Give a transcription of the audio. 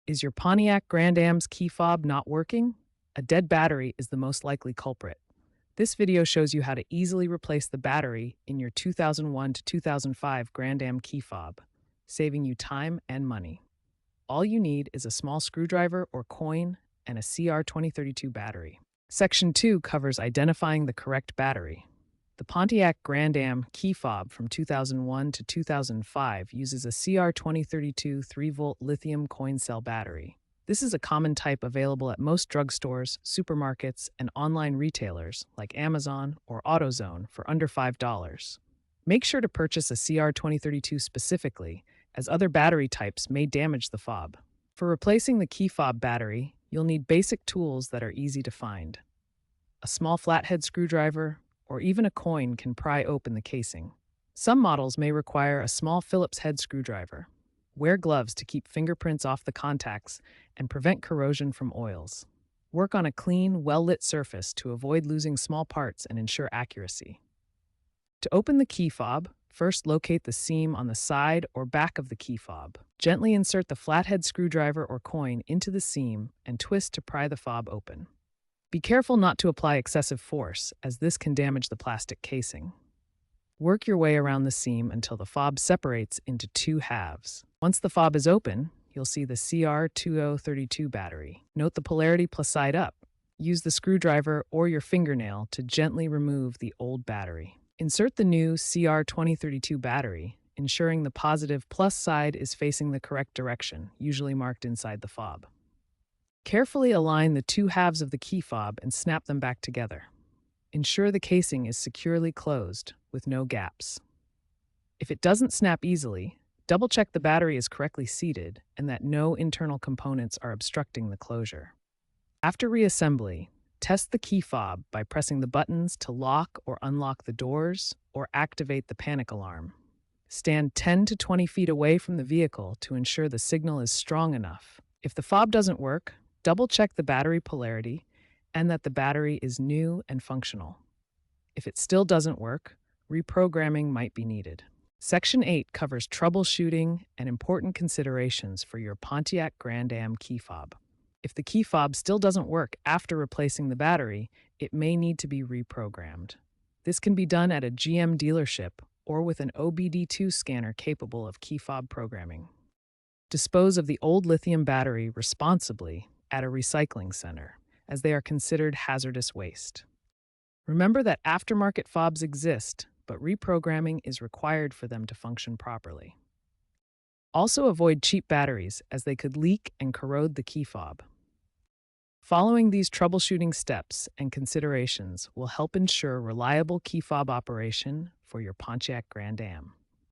Is your Pontiac Grand Am's key fob not working? A dead battery is the most likely culprit. This video shows you how to easily replace the battery in your 2001 to 2005 Grand Am key fob, saving you time and money. All you need is a small screwdriver or coin and a CR2032 battery. Section 2 covers identifying the correct battery. The Pontiac Grand Am key fob from 2001 to 2005 uses a CR2032 3-volt lithium coin cell battery. This is a common type available at most drugstores, supermarkets, and online retailers like Amazon or AutoZone for under $5. Make sure to purchase a CR2032 specifically, as other battery types may damage the fob. For replacing the key fob battery, you'll need basic tools that are easy to find. A small flathead screwdriver, or even a coin can pry open the casing. Some models may require a small Phillips head screwdriver. Wear gloves to keep fingerprints off the contacts and prevent corrosion from oils. Work on a clean, well-lit surface to avoid losing small parts and ensure accuracy. To open the key fob, first locate the seam on the side or back of the key fob. Gently insert the flathead screwdriver or coin into the seam and twist to pry the fob open. Be careful not to apply excessive force, as this can damage the plastic casing. Work your way around the seam until the fob separates into two halves. Once the fob is open, you'll see the CR2032 battery. Note the polarity plus side up. Use the screwdriver or your fingernail to gently remove the old battery. Insert the new CR2032 battery, ensuring the positive plus side is facing the correct direction, usually marked inside the fob. Carefully align the two halves of the key fob and snap them back together. Ensure the casing is securely closed, with no gaps. If it doesn't snap easily, double-check the battery is correctly seated and that no internal components are obstructing the closure. After reassembly, test the key fob by pressing the buttons to lock or unlock the doors or activate the panic alarm. Stand 10 to 20 feet away from the vehicle to ensure the signal is strong enough. If the fob doesn't work, double-check the battery polarity and that the battery is new and functional. If it still doesn't work, reprogramming might be needed. Section 8 covers troubleshooting and important considerations for your Pontiac Grand Am key fob. If the key fob still doesn't work after replacing the battery, it may need to be reprogrammed. This can be done at a GM dealership or with an OBD2 scanner capable of key fob programming. Dispose of the old lithium battery responsibly at a recycling center, as they are considered hazardous waste. Remember that aftermarket fobs exist, but reprogramming is required for them to function properly. Also avoid cheap batteries, as they could leak and corrode the key fob. Following these troubleshooting steps and considerations will help ensure reliable key fob operation for your Pontiac Grand Am.